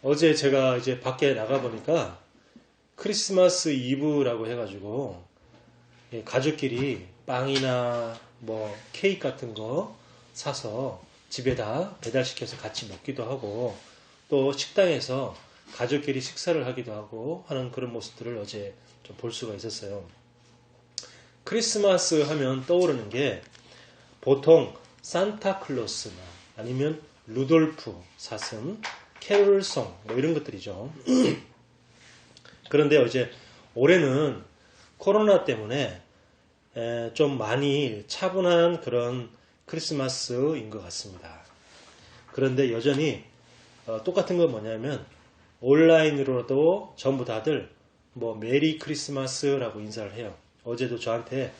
어제 제가 이제 밖에 나가보니까 크리스마스 이브라고 해가지고 가족끼리 빵이나 뭐 케이크 같은 거 사서 집에다 배달시켜서 같이 먹기도 하고 또 식당에서 가족끼리 식사를 하기도 하고 하는 그런 모습들을 어제 좀 볼 수가 있었어요. 크리스마스 하면 떠오르는 게 보통 산타클로스나 아니면 루돌프 사슴, 캐롤송 뭐 이런 것들이죠. 그런데 어제 올해는 코로나 때문에 좀 많이 차분한 그런 크리스마스인 것 같습니다. 그런데 여전히 똑같은 건 뭐냐면 온라인으로도 전부 다들 뭐 메리 크리스마스라고 인사를 해요. 어제도 저한테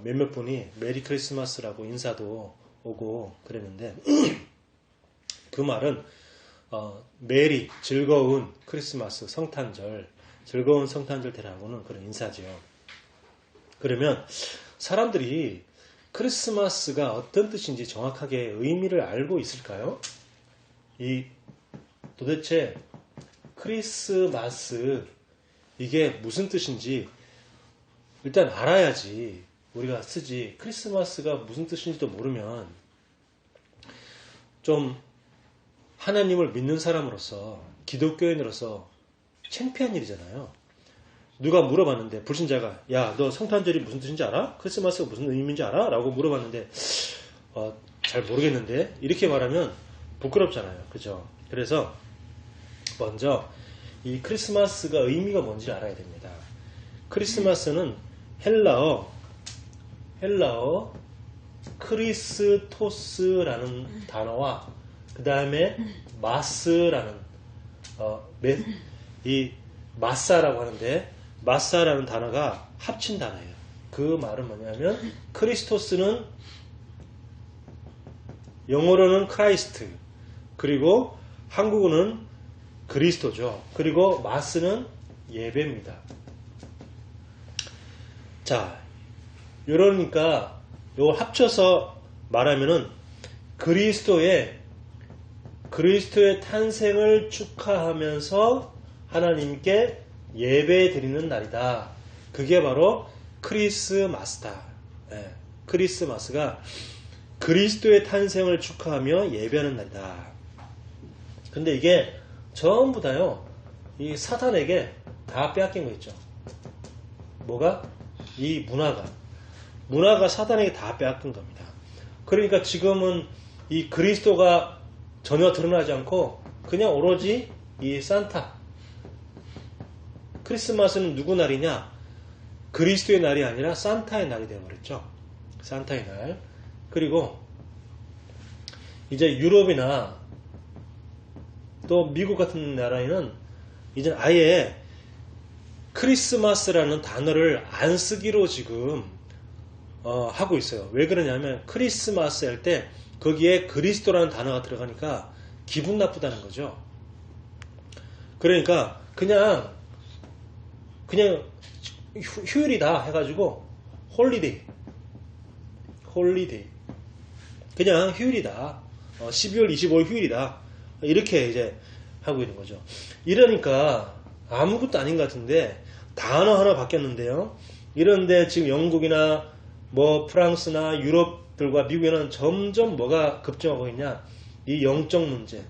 몇몇 분이 메리 크리스마스라고 인사도 오고 그랬는데 그 말은 메리 즐거운 크리스마스 성탄절 즐거운 성탄절 되라고는 그런 인사죠. 그러면 사람들이 크리스마스가 어떤 뜻인지 정확하게 의미를 알고 있을까요? 도대체 크리스마스 이게 무슨 뜻인지 일단 알아야지 우리가 쓰지. 크리스마스가 무슨 뜻인지도 모르면 좀 하나님을 믿는 사람으로서 기독교인으로서 창피한 일이잖아요. 누가 물어봤는데 불신자가 야, 너 성탄절이 무슨 뜻인지 알아? 크리스마스가 무슨 의미인지 알아? 라고 물어봤는데 잘 모르겠는데 이렇게 말하면 부끄럽잖아요. 그죠? 그래서 먼저 이 크리스마스가 의미가 뭔지 알아야 됩니다. 크리스마스는 헬라어 크리스토스라는 단어와 그 다음에 마스라는 이 마사라고 하는데 마사라는 단어가 합친 단어예요. 그 말은 뭐냐면 크리스토스는 영어로는 크라이스트 그리고 한국어는 그리스도죠. 그리고 마스는 예배입니다. 자, 이러니까 이걸 합쳐서 말하면은 그리스도의 탄생을 축하하면서 하나님께 예배 드리는 날이다. 그게 바로 크리스마스다. 네, 크리스마스가 그리스도의 탄생을 축하하며 예배하는 날이다. 근데 이게 전부 다요, 이 사탄에게 다 빼앗긴 거 있죠. 뭐가? 이 문화가 사탄에게 다 빼앗긴 겁니다. 그러니까 지금은 이 그리스도가 전혀 드러나지 않고 그냥 오로지 이 산타. 크리스마스는 누구 날이냐? 그리스도의 날이 아니라 산타의 날이 되어버렸죠. 산타의 날. 그리고 이제 유럽이나 또 미국 같은 나라에는 이제 아예 크리스마스라는 단어를 안 쓰기로 지금 하고 있어요. 왜 그러냐면 크리스마스 할 때 거기에 그리스도라는 단어가 들어가니까 기분 나쁘다는 거죠. 그러니까 그냥 휴일이다 해가지고 홀리데이 그냥 휴일이다. 12월 25일 휴일이다. 이렇게 이제 하고 있는 거죠. 이러니까 아무것도 아닌 것 같은데 단어 하나 바뀌었는데요. 이런데 지금 영국이나 뭐 프랑스나 유럽들과 미국에는 점점 뭐가 급증하고 있냐? 이 영적 문제,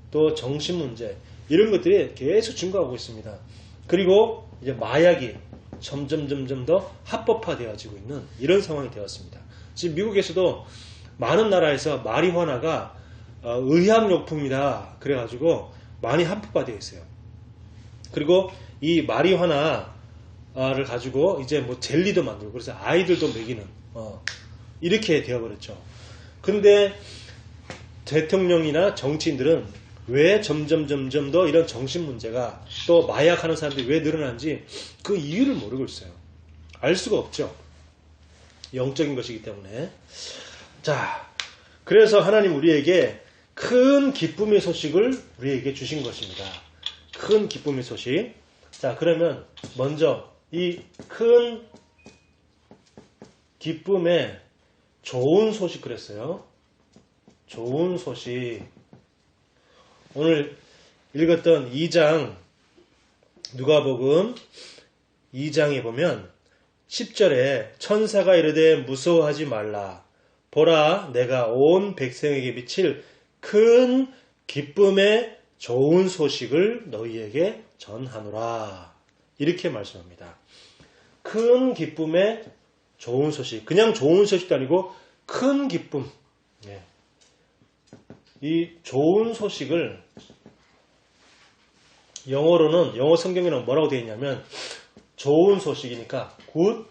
또 정신 문제 이런 것들이 계속 증가하고 있습니다. 그리고 이제 마약이 점점 더 합법화되어지고 있는 이런 상황이 되었습니다. 지금 미국에서도 많은 나라에서 마리화나가 의약용품이다 그래가지고 많이 합법화되어 있어요. 그리고 이 마리화나를 가지고 이제 뭐 젤리도 만들고 그래서 아이들도 먹이는 이렇게 되어버렸죠. 근데 대통령이나 정치인들은 왜 점점 더 이런 정신 문제가 또 마약하는 사람들이 왜 늘어나는지 그 이유를 모르고 있어요. 알 수가 없죠. 영적인 것이기 때문에. 자, 그래서 하나님 우리에게 큰 기쁨의 소식을 우리에게 주신 것입니다. 큰 기쁨의 소식. 자, 그러면 먼저 이 큰 기쁨의 좋은 소식 그랬어요. 좋은 소식. 오늘 읽었던 2장 누가복음 2장에 보면 10절에 천사가 이르되 무서워하지 말라. 보라 내가 온 백성에게 비칠 큰 기쁨의 좋은 소식을 너희에게 전하노라. 이렇게 말씀합니다. 큰 기쁨의 좋은 소식. 그냥 좋은 소식도 아니고 큰 기쁨. 이 좋은 소식을 영어 성경에는 뭐라고 되어 있냐면 좋은 소식이니까 good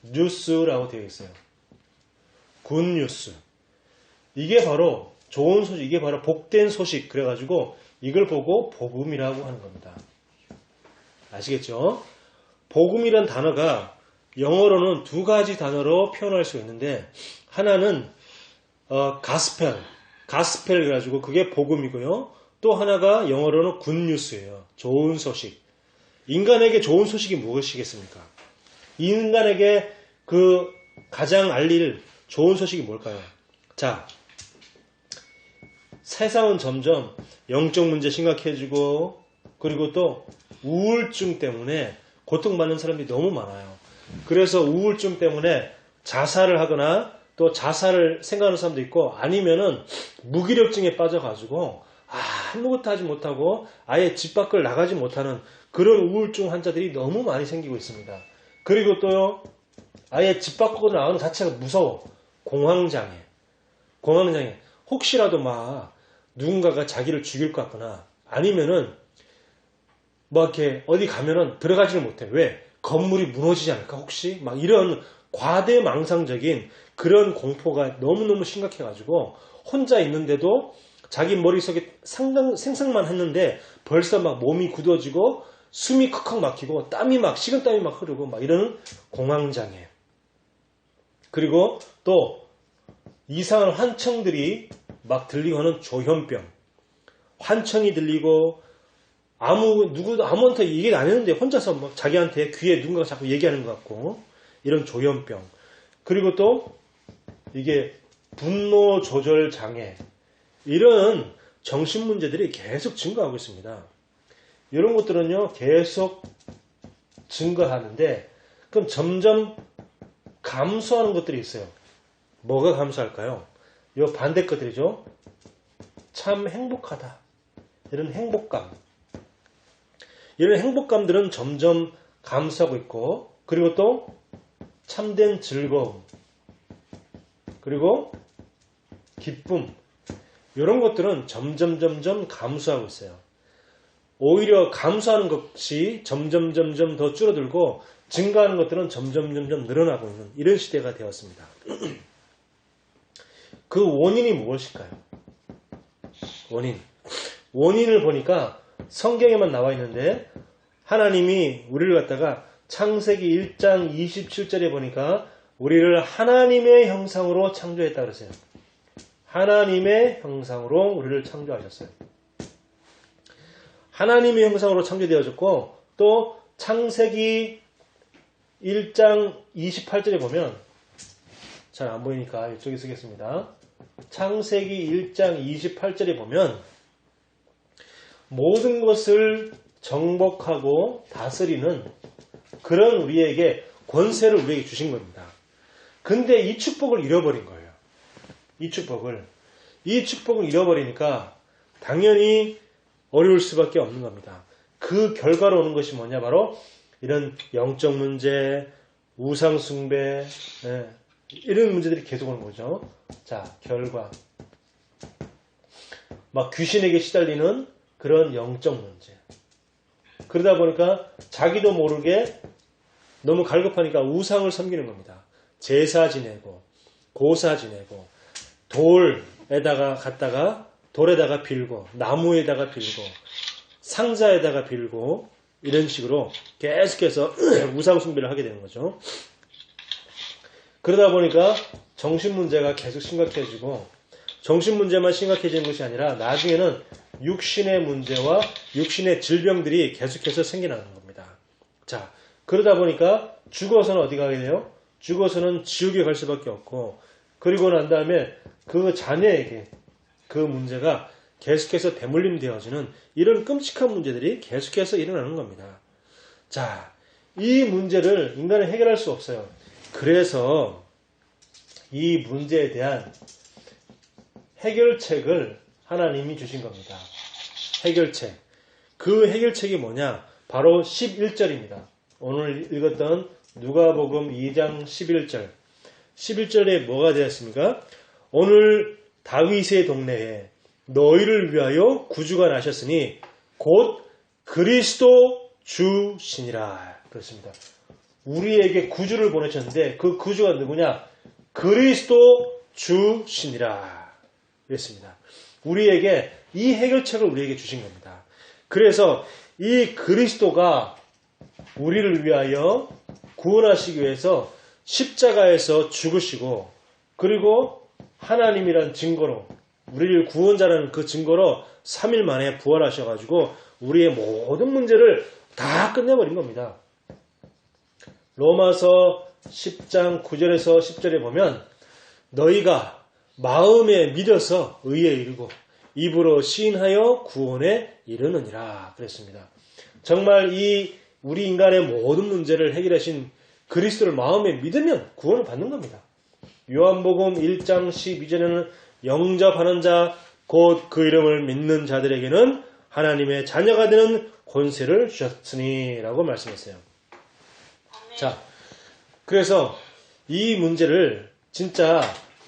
news라고 되어 있어요. good news. 이게 바로 좋은 소식, 이게 바로 복된 소식. 그래가지고 이걸 보고 복음이라고 하는 겁니다. 아시겠죠? 복음이란 단어가 영어로는 두 가지 단어로 표현할 수 있는데 하나는 가스펠 그래가지고 그게 복음이고요. 또 하나가 영어로는 굿뉴스예요. 좋은 소식. 인간에게 좋은 소식이 무엇이겠습니까? 인간에게 그 가장 알릴 좋은 소식이 뭘까요? 자, 세상은 점점 영적 문제 심각해지고 그리고 또 우울증 때문에 고통받는 사람들이 너무 많아요. 그래서 우울증 때문에 자살을 하거나 또 자살을 생각하는 사람도 있고 아니면은 무기력증에 빠져가지고 아무것도 하지 못하고 아예 집 밖을 나가지 못하는 그런 우울증 환자들이 너무 많이 생기고 있습니다. 그리고 또요, 아예 집 밖으로 나가는 자체가 무서워. 공황장애. 혹시라도 막 누군가가 자기를 죽일 것 같거나 아니면은 뭐 이렇게 어디 가면은 들어가지를 못해. 왜? 건물이 무너지지 않을까? 혹시? 막 이런 과대망상적인 그런 공포가 너무너무 심각해가지고 혼자 있는데도 자기 머릿속에 생각만 했는데 벌써 막 몸이 굳어지고 숨이 컥컥 막히고 식은땀이 막 흐르고 막 이런 공황장애. 그리고 또 이상한 환청들이 막 들리고 하는 조현병. 환청이 들리고 누구도 아무한테 얘기를 안 했는데 혼자서 막 자기한테 귀에 누군가가 자꾸 얘기하는 것 같고 이런 조현병. 그리고 또 이게 분노 조절 장애. 이런 정신 문제들이 계속 증가하고 있습니다. 이런 것들은요, 계속 증가하는데, 그럼 점점 감소하는 것들이 있어요. 뭐가 감소할까요? 이 반대 것들이죠. 참 행복하다. 이런 행복감. 이런 행복감들은 점점 감소하고 있고, 그리고 또 참된 즐거움, 그리고 기쁨, 이런 것들은 점점 감소하고 있어요. 오히려 감소하는 것이 점점 더 줄어들고 증가하는 것들은 점점 늘어나고 있는 이런 시대가 되었습니다. 그 원인이 무엇일까요? 원인을 보니까 성경에만 나와 있는데 하나님이 우리를 갖다가 창세기 1장 27절에 보니까 우리를 하나님의 형상으로 창조했다 그랬어요. 하나님의 형상으로 우리를 창조하셨어요. 하나님의 형상으로 창조되어졌고 또 창세기 1장 28절에 보면 잘 안 보이니까 이쪽에 쓰겠습니다. 창세기 1장 28절에 보면 모든 것을 정복하고 다스리는 그런 우리에게 권세를 우리에게 주신 겁니다. 근데 이 축복을 잃어버린 거예요. 이 축복을 잃어버리니까 당연히 어려울 수밖에 없는 겁니다. 그 결과로 오는 것이 뭐냐? 바로 이런 영적 문제, 우상 숭배, 이런 문제들이 계속 오는 거죠. 자, 결과. 막 귀신에게 시달리는 그런 영적 문제. 그러다 보니까 자기도 모르게 너무 갈급하니까 우상을 섬기는 겁니다. 제사 지내고, 고사 지내고, 돌에다가 빌고, 나무에다가 빌고, 상자에다가 빌고, 이런 식으로 계속해서 우상 숭배를 하게 되는 거죠. 그러다 보니까 정신 문제가 계속 심각해지고, 정신 문제만 심각해지는 것이 아니라 나중에는 육신의 문제와 육신의 질병들이 계속해서 생겨나는 겁니다. 자, 그러다 보니까 죽어서는 어디 가게 돼요? 죽어서는 지옥에 갈 수밖에 없고, 그리고 난 다음에 그 자녀에게 그 문제가 계속해서 대물림 되어지는 이런 끔찍한 문제들이 계속해서 일어나는 겁니다. 자, 이 문제를 인간은 해결할 수 없어요. 그래서 이 문제에 대한 해결책을 하나님이 주신 겁니다. 해결책. 그 해결책이 뭐냐? 바로 11절입니다. 오늘 읽었던 누가복음 2장 11절. 11절에 뭐가 되었습니까? 오늘 다윗의 동네에 너희를 위하여 구주가 나셨으니 곧 그리스도 주시니라. 그렇습니다. 우리에게 구주를 보내셨는데 그 구주가 누구냐? 그리스도 주시니라. 그랬습니다. 우리에게 이 해결책을 우리에게 주신 겁니다. 그래서 이 그리스도가 우리를 위하여 구원하시기 위해서 십자가에서 죽으시고 그리고 하나님이란 증거로 우리를 구원자라는 그 증거로 3일 만에 부활하셔가지고 우리의 모든 문제를 다 끝내버린 겁니다. 로마서 10장 9절에서 10절에 보면 너희가 마음에 믿어서 의에 이르고 입으로 시인하여 구원에 이르느니라 그랬습니다. 정말 이 우리 인간의 모든 문제를 해결하신 그리스도를 마음에 믿으면 구원을 받는 겁니다. 요한복음 1장 12절에는 영접하는 자 곧 그 이름을 믿는 자들에게는 하나님의 자녀가 되는 권세를 주셨으니 라고 말씀했어요. 자, 그래서 이 문제를 진짜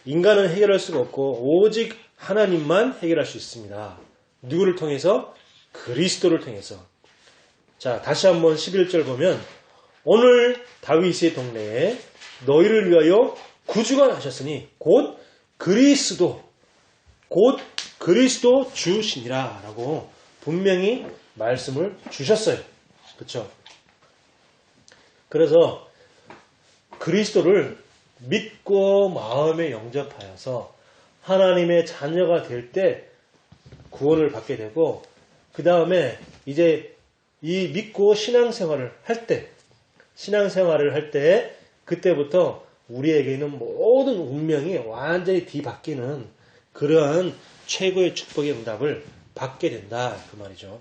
인간은 해결할 수가 없고 오직 하나님만 해결할 수 있습니다. 누구를 통해서? 그리스도를 통해서. 자, 다시 한번 11절 보면 오늘 다윗의 동네에 너희를 위하여 구주가 나셨으니 곧 그리스도 주시니라 라고 분명히 말씀을 주셨어요. 그렇죠? 그래서 그리스도를 믿고 마음에 영접하여서 하나님의 자녀가 될 때 구원을 받게 되고 그 다음에 이제 이 믿고 신앙생활을 할 때 그때부터 우리에게는 모든 운명이 완전히 뒤바뀌는 그러한 최고의 축복의 응답을 받게 된다 그 말이죠.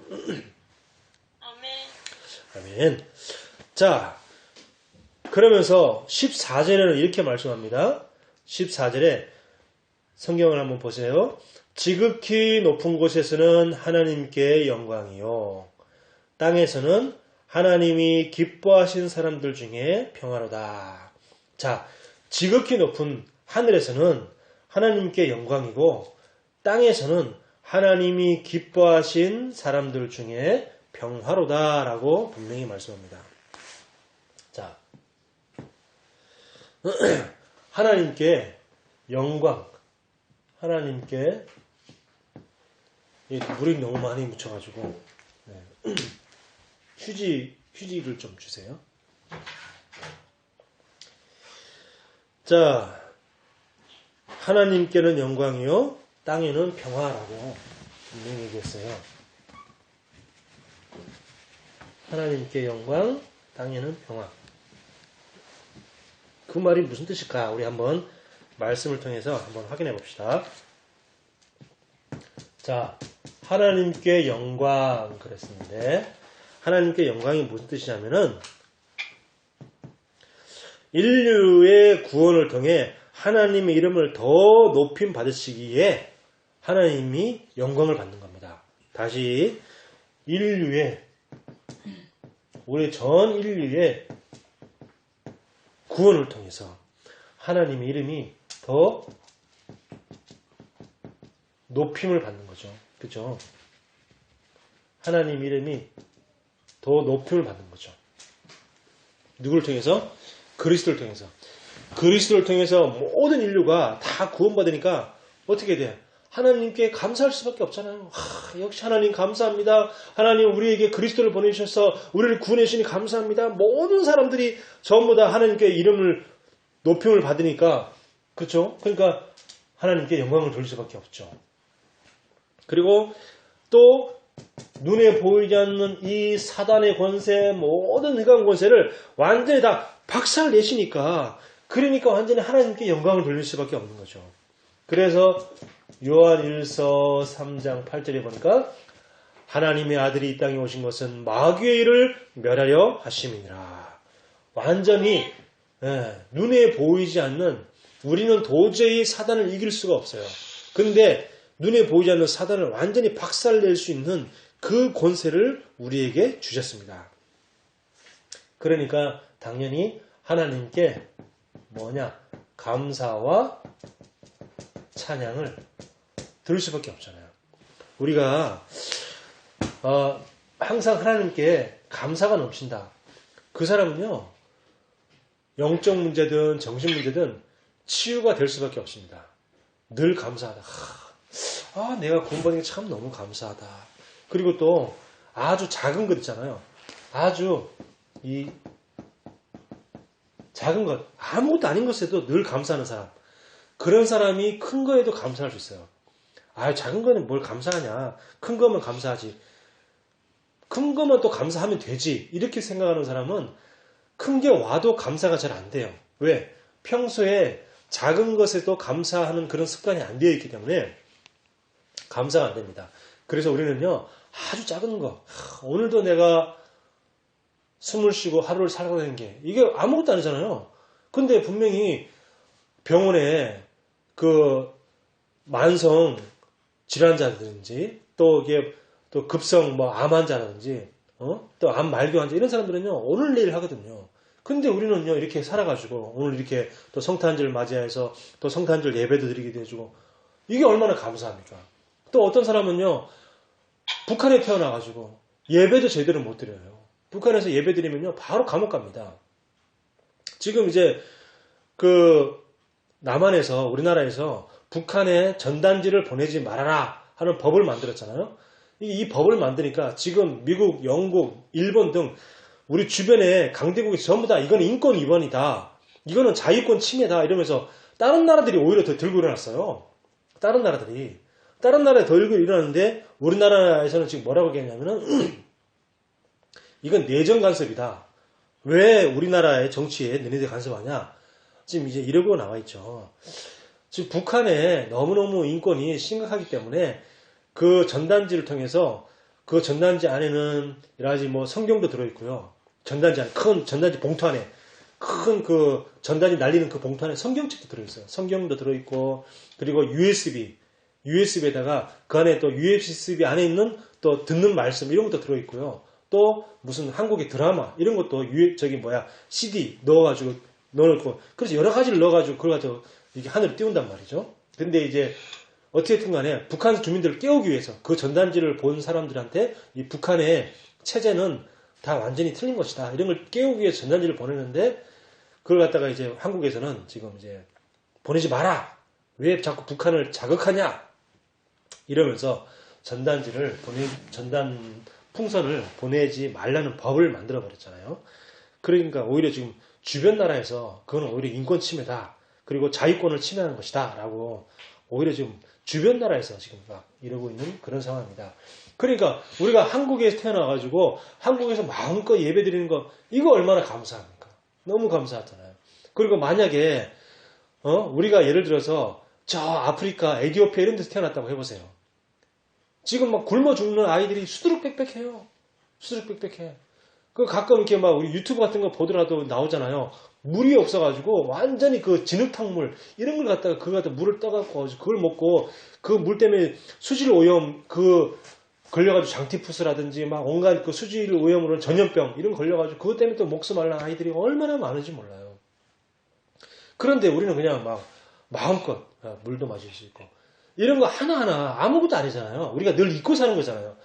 아멘. 자, 그러면서 14절에는 이렇게 말씀합니다. 14절에 성경을 한번 보세요. 지극히 높은 곳에서는 하나님께 영광이요 땅에서는 하나님이 기뻐하신 사람들 중에 평화로다. 자, 지극히 높은 하늘에서는 하나님께 영광이고 땅에서는 하나님이 기뻐하신 사람들 중에 평화로다라고 분명히 말씀합니다. 자, 하나님께 영광, 하나님께 물이 너무 많이 묻혀가지고 휴지를 좀 주세요. 자, 하나님께는 영광이요 땅에는 평화라고 분명히 얘기했어요. 하나님께 영광, 땅에는 평화. 그 말이 무슨 뜻일까? 우리 한번 말씀을 통해서 한번 확인해 봅시다. 자, 하나님께 영광 그랬었는데 하나님께 영광이 무슨 뜻이냐면은 인류의 구원을 통해 하나님의 이름을 더 높임 받으시기에 하나님이 영광을 받는 겁니다. 다시 우리 전 인류의 구원을 통해서 하나님의 이름이 더 높임을 받는 거죠. 그렇죠? 하나님 이름이 더 높임을 받는 거죠. 누구를 통해서? 그리스도를 통해서. 그리스도를 통해서 모든 인류가 다 구원받으니까 어떻게 돼? 하나님께 감사할 수밖에 없잖아요. 역시 하나님 감사합니다. 하나님 우리에게 그리스도를 보내주셔서 우리를 구원해 주시니 감사합니다. 모든 사람들이 전부 다 하나님께 이름을 높임을 받으니까 그렇죠? 그러니까 하나님께 영광을 돌릴 수밖에 없죠. 그리고 또 눈에 보이지 않는 이 사단의 권세, 모든 흑암 권세를 완전히 다 박살내시니까 그러니까 완전히 하나님께 영광을 돌릴 수밖에 없는 거죠. 그래서 요한일서 3장 8절에 보니까 하나님의 아들이 이 땅에 오신 것은 마귀의 일을 멸하려 하심이니라. 완전히 눈에 보이지 않는, 우리는 도저히 사단을 이길 수가 없어요. 근데 눈에 보이지 않는 사단을 완전히 박살낼 수 있는 그 권세를 우리에게 주셨습니다. 그러니까 당연히 하나님께 감사와 찬양을 들을 수밖에 없잖아요. 우리가 항상 하나님께 감사가 넘친다. 그 사람은요, 영적 문제든 정신 문제든 치유가 될 수밖에 없습니다. 늘 감사하다. 내가 공부하는 게 참 너무 감사하다. 그리고 또 아주 작은 것 있잖아요. 아주 이 작은 것, 아무것도 아닌 것에도 늘 감사하는 사람. 그런 사람이 큰 거에도 감사할 수 있어요. 작은 거는 뭘 감사하냐. 큰 거면 감사하지. 큰 거만 또 감사하면 되지. 이렇게 생각하는 사람은 큰 게 와도 감사가 잘 안 돼요. 왜? 평소에 작은 것에도 감사하는 그런 습관이 안 되어 있기 때문에 감사가 안 됩니다. 그래서 우리는요, 아주 작은 거, 오늘도 내가 숨을 쉬고 하루를 살아가는 게, 이게 아무것도 아니잖아요. 근데 분명히 병원에 그 만성 질환자든지 또 이게 또 급성 암 환자라든지 또 암 말기 환자 이런 사람들은요, 오늘 내일 하거든요. 근데 우리는요, 이렇게 살아가지고 오늘 이렇게 또 성탄절 맞이해서 또 성탄절 예배도 드리게 해주고, 이게 얼마나 감사합니까? 또 어떤 사람은요, 북한에 태어나가지고 예배도 제대로 못 드려요. 북한에서 예배 드리면요, 바로 감옥 갑니다. 지금 이제 남한에서, 우리나라에서 북한에 전단지를 보내지 말아라 하는 법을 만들었잖아요. 이 법을 만드니까 지금 미국, 영국, 일본 등 우리 주변에 강대국이 전부 다 이건 인권 위반이다. 이거는 자유권 침해다. 이러면서 다른 나라들이 오히려 더 들고 일어났어요. 다른 나라에 더 들고 일어났는데 우리나라에서는 지금 뭐라고 얘기하냐면은 이건 내정 간섭이다. 왜 우리나라의 정치에 너네들 간섭하냐? 지금 이제 이러고 나와 있죠. 지금 북한에 너무너무 인권이 심각하기 때문에 그 전단지를 통해서 그 전단지 안에는 여러 가지 성경도 들어있고요. 전단지 안에, 큰 전단지 봉투 안에, 큰 그 전단지 날리는 그 봉투 안에 성경책도 들어있어요. 성경도 들어있고, 그리고 USB에다가 그 안에 또 USB 안에 있는 또 듣는 말씀 이런 것도 들어있고요. 또 무슨 한국의 드라마 이런 것도 CD 넣어놓고, 그래서 여러 가지를 넣어가지고 그걸 가지고 이게 하늘을 띄운단 말이죠. 근데 이제 어떻게든 간에 북한 주민들을 깨우기 위해서 그 전단지를 본 사람들한테 이 북한의 체제는 다 완전히 틀린 것이다. 이런 걸 깨우기 위해서 전단지를 보내는데, 그걸 갖다가 이제 한국에서는 지금 이제 보내지 마라. 왜 자꾸 북한을 자극하냐? 이러면서 전단 풍선을 보내지 말라는 법을 만들어 버렸잖아요. 그러니까 오히려 지금 주변 나라에서 그건 오히려 인권 침해다. 그리고 자유권을 침해하는 것이다. 라고 오히려 지금 주변 나라에서 지금 막 이러고 있는 그런 상황입니다. 그러니까 우리가 한국에서 태어나가지고 한국에서 마음껏 예배 드리는 거, 이거 얼마나 감사합니까? 너무 감사하잖아요. 그리고 만약에 우리가 예를 들어서 저 아프리카, 에티오피아 이런 데서 태어났다고 해보세요. 지금 막 굶어 죽는 아이들이 수두룩빽빽해요. 수두룩빽빽해. 그 가끔 이렇게 막 우리 유튜브 같은 거 보더라도 나오잖아요. 물이 없어가지고 완전히 그 진흙탕물 이런 걸 갖다가 그거 갖다 물을 떠갖고 그걸 먹고 그 물 때문에 수질 오염 걸려가지고 장티푸스라든지 막 온갖 그 수질 오염으로 전염병 이런 거 걸려가지고 그것 때문에 또 목숨 앓는 아이들이 얼마나 많은지 몰라요. 그런데 우리는 그냥 막 마음껏 물도 마실 수 있고 이런 거 하나하나 아무것도 아니잖아요. 우리가 늘 잊고 사는 거잖아요.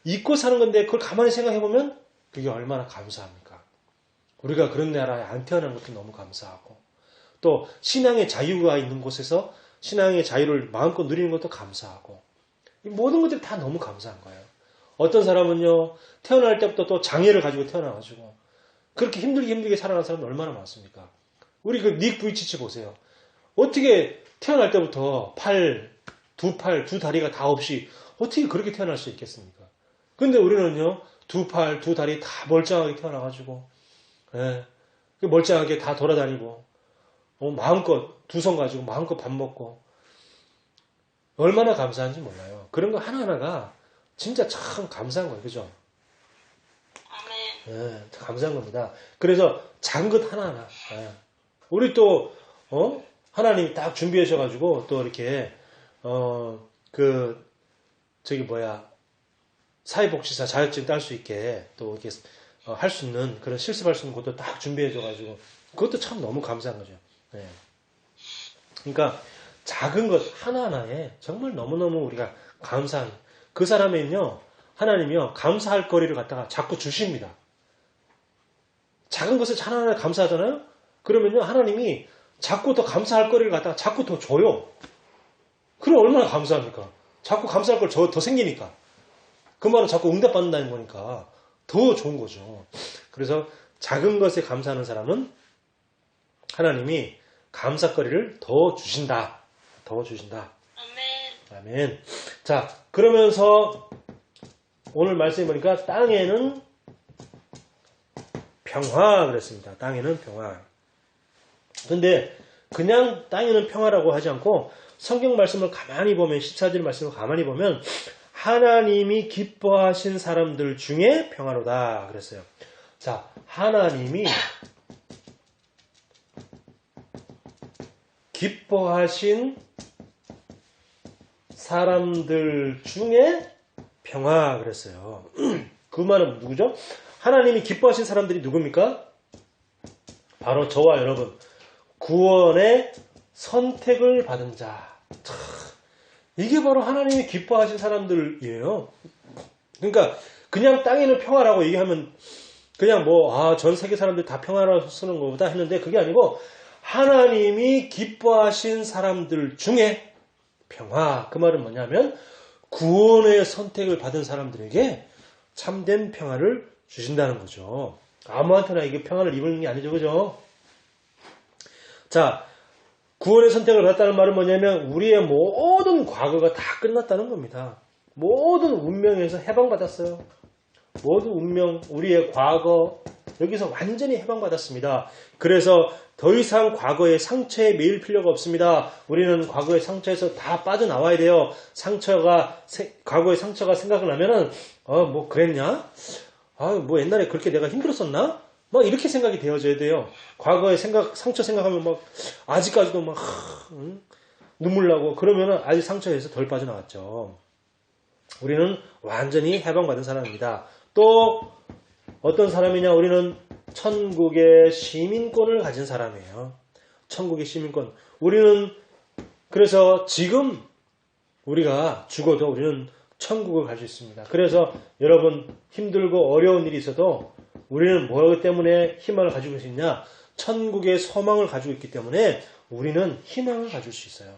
잊고 사는 건데 그걸 가만히 생각해보면 그게 얼마나 감사합니까? 우리가 그런 나라에 안 태어난 것도 너무 감사하고, 또 신앙의 자유가 있는 곳에서 신앙의 자유를 마음껏 누리는 것도 감사하고, 이 모든 것들이 다 너무 감사한 거예요. 어떤 사람은요, 태어날 때부터 또 장애를 가지고 태어나가지고 그렇게 힘들게 살아가는 사람은 얼마나 많습니까? 우리 그 닉 부이치치 보세요. 어떻게 태어날 때부터 두 다리가 다 없이 어떻게 그렇게 태어날 수 있겠습니까? 근데 우리는요, 두 팔, 두 다리 다 멀쩡하게 태어나가지고, 멀쩡하게 다 돌아다니고, 마음껏 두 손 가지고 마음껏 밥 먹고, 얼마나 감사한지 몰라요. 그런 거 하나하나가 진짜 참 감사한 거예요. 그죠? 네, 감사한 겁니다. 그래서 작은 것 하나하나. 네. 우리 또, 하나님이 딱 준비해 주셔가지고, 또 이렇게, 사회복지사 자격증 딸 수 있게, 또 이렇게, 할 수 있는, 그런 실습할 수 있는 것도 딱 준비해 줘가지고, 그것도 참 너무 감사한 거죠. 네. 그러니까, 작은 것 하나하나에 정말 너무너무 우리가 감사한, 그 사람에는요, 하나님이요, 감사할 거리를 갖다가 자꾸 주십니다. 작은 것을 하나하나 감사하잖아요? 그러면요, 하나님이 자꾸 더 감사할 거리를 갖다가 자꾸 더 줘요. 그럼 얼마나 감사합니까? 자꾸 감사할 걸 더 생기니까. 그 말은 자꾸 응답받는다는 거니까 더 좋은 거죠. 그래서 작은 것에 감사하는 사람은 하나님이 감사거리를 더 주신다. 더 주신다. 아멘. 아멘. 자, 그러면서 오늘 말씀해 보니까 땅에는 평화 그랬습니다. 땅에는 평화. 근데 그냥 땅에는 평화라고 하지 않고 성경 말씀을 가만히 보면 14절 말씀을 가만히 보면 하나님이 기뻐하신 사람들 중에 평화로다 그랬어요. 자, 하나님이 기뻐하신 사람들 중에 평화 그랬어요. 그 말은 누구죠? 하나님이 기뻐하신 사람들이 누굽니까? 바로 저와 여러분. 구원의 선택을 받은 자. 이게 바로 하나님이 기뻐하신 사람들이에요. 그러니까 그냥 땅에는 평화라고 얘기하면 그냥 전 세계 사람들 다 평화라고 쓰는 것보다 했는데 그게 아니고 하나님이 기뻐하신 사람들 중에 평화. 그 말은 뭐냐면 구원의 선택을 받은 사람들에게 참된 평화를 주신다는 거죠. 아무한테나 이게 평화를 입는 게 아니죠. 그죠? 자, 구원의 선택을 받았다는 말은 뭐냐면 우리의 모든 과거가 다 끝났다는 겁니다. 모든 운명에서 해방받았어요. 모든 운명, 우리의 과거 여기서 완전히 해방받았습니다. 그래서 더 이상 과거의 상처에 매일 필요가 없습니다. 우리는 과거의 상처에서 다 빠져나와야 돼요. 과거의 상처가 생각나면은 그랬냐? 옛날에 그렇게 내가 힘들었었나? 이렇게 생각이 되어져야 돼요. 과거의 상처 생각하면 아직까지도 눈물 나고 그러면은 아직 상처에서 덜 빠져나왔죠. 우리는 완전히 해방받은 사람입니다. 또 어떤 사람이냐? 우리는 천국의 시민권을 가진 사람이에요. 천국의 시민권. 우리는 그래서 지금 우리가 죽어도 우리는 천국을 갈 수 있습니다. 그래서 여러분 힘들고 어려운 일이 있어도 우리는 뭐기 때문에 희망을 가지고 있느냐? 천국의 소망을 가지고 있기 때문에 우리는 희망을 가질 수 있어요.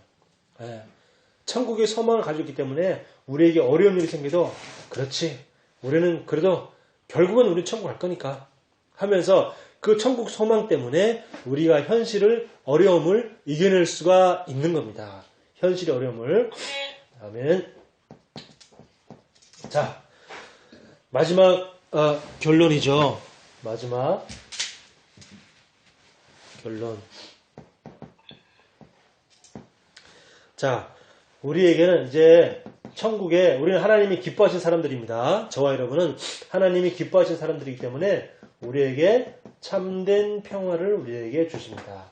네. 천국의 소망을 가지고 있기 때문에 우리에게 어려운 일이 생겨도 그렇지. 우리는 그래도 결국은 우리 천국 갈 거니까 하면서 그 천국 소망 때문에 우리가 어려움을 이겨낼 수가 있는 겁니다. 현실의 어려움을. 아멘. 자, 마지막 결론이죠. 마지막 결론. 자, 우리에게는 이제 천국에 우리는 하나님이 기뻐하신 사람들입니다. 저와 여러분은 하나님이 기뻐하신 사람들이기 때문에 우리에게 참된 평화를 우리에게 주십니다.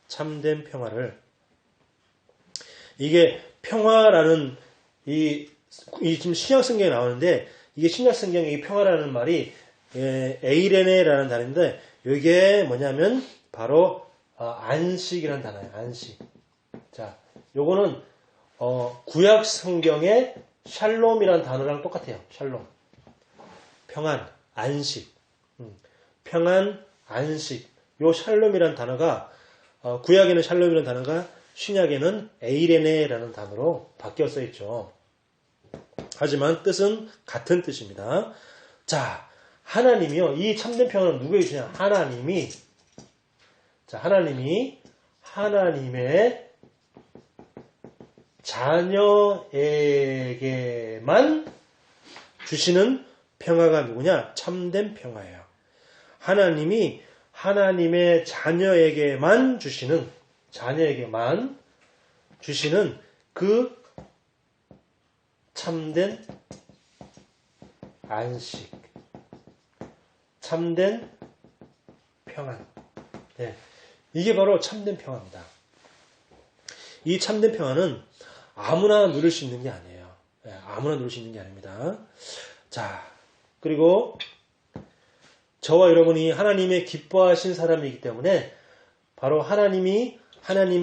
참된 평화를. 이게 평화라는 이 지금 신약성경에 나오는데 이게 신약성경에 이 평화라는 말이 에이레네라는 단어인데 이게 뭐냐면 바로 안식이라는 단어예요. 안식. 자, 요거는 구약 성경의 샬롬이라는 단어랑 똑같아요. 샬롬. 평안, 안식. 평안, 안식. 요 샬롬이라는 단어가 구약에는 샬롬이라는 단어가 신약에는 에이레네라는 단어로 바뀌어 써 있죠. 하지만 뜻은 같은 뜻입니다. 자, 하나님이요. 이 참된 평안은 누구에게 주냐? 하나님이 하나님의 자녀에게만 주시는 평화가 누구냐? 참된 평화예요. 하나님이 하나님의 자녀에게만 주시는 그 참된 안식, 참된 평안. 네, 이게 바로 참된 평안입니다. 이 참된 평안은 아무나 누릴 수 있는 게 아니에요. 네, 아무나 누릴 수 있는 게 아닙니다. 자, 그리고 저와 여러분이 하나님의 기뻐하신 사람이기 때문에 바로 하나님이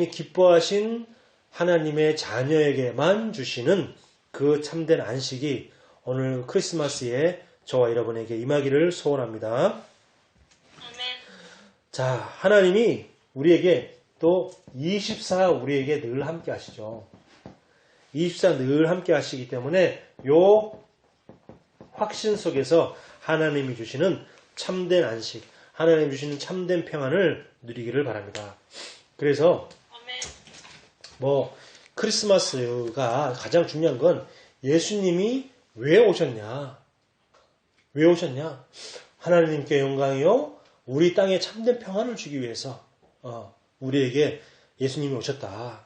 기뻐하신 하나님의 자녀에게만 주시는 그 참된 안식이 오늘 크리스마스에 저와 여러분에게 임하기를 소원합니다. 자, 하나님이 우리에게 또 24 우리에게 늘 함께 하시죠. 24 늘 함께 하시기 때문에 요 확신 속에서 하나님이 주시는 참된 안식, 하나님이 주시는 참된 평안을 누리기를 바랍니다. 그래서 크리스마스가 가장 중요한 건 예수님이 왜 오셨냐? 왜 오셨냐? 하나님께 영광이요, 우리 땅에 참된 평안을 주기 위해서 우리에게 예수님이 오셨다.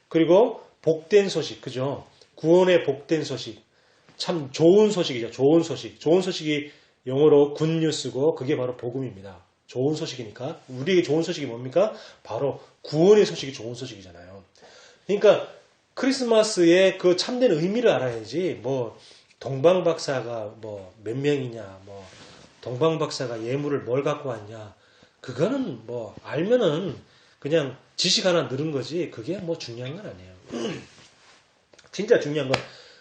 그리고 복된 소식, 그죠? 구원의 복된 소식, 참 좋은 소식이죠. 좋은 소식. 좋은 소식이 영어로 굿뉴스고 그게 바로 복음입니다. 좋은 소식이니까. 우리에게 좋은 소식이 뭡니까? 바로 구원의 소식이 좋은 소식이잖아요. 그러니까 크리스마스의 그 참된 의미를 알아야지 동방박사가 몇 명이냐, 동방박사가 예물을 뭘 갖고 왔냐, 그거는 알면은 그냥 지식 하나 늘은 거지 그게 중요한 건 아니에요. 진짜 중요한 건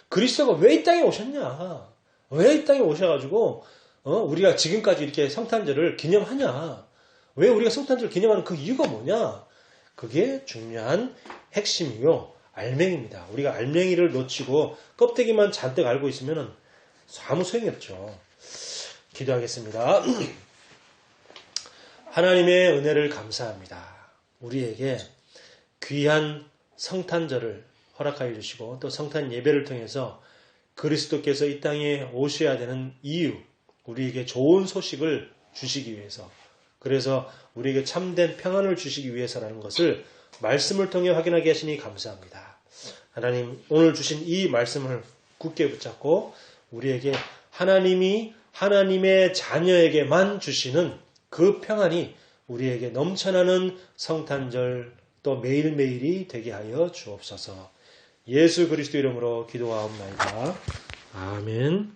그리스도가 왜 이 땅에 오셨냐, 왜 이 땅에 오셔가지고 우리가 지금까지 이렇게 성탄절을 기념하냐, 왜 우리가 성탄절을 기념하는 그 이유가 뭐냐, 그게 중요한 핵심이요, 알맹이입니다. 우리가 알맹이를 놓치고 껍데기만 잔뜩 알고 있으면 아무 소용이 없죠. 기도하겠습니다. 하나님의 은혜를 감사합니다. 우리에게 귀한 성탄절을 허락하여 주시고 또 성탄 예배를 통해서 그리스도께서 이 땅에 오셔야 되는 이유, 우리에게 좋은 소식을 주시기 위해서, 그래서 우리에게 참된 평안을 주시기 위해서라는 것을 말씀을 통해 확인하게 하시니 감사합니다. 하나님, 오늘 주신 이 말씀을 굳게 붙잡고 우리에게 하나님이 하나님의 자녀에게만 주시는 그 평안이 우리에게 넘쳐나는 성탄절 또 매일매일이 되게 하여 주옵소서. 예수 그리스도 이름으로 기도하옵나이다. 아멘.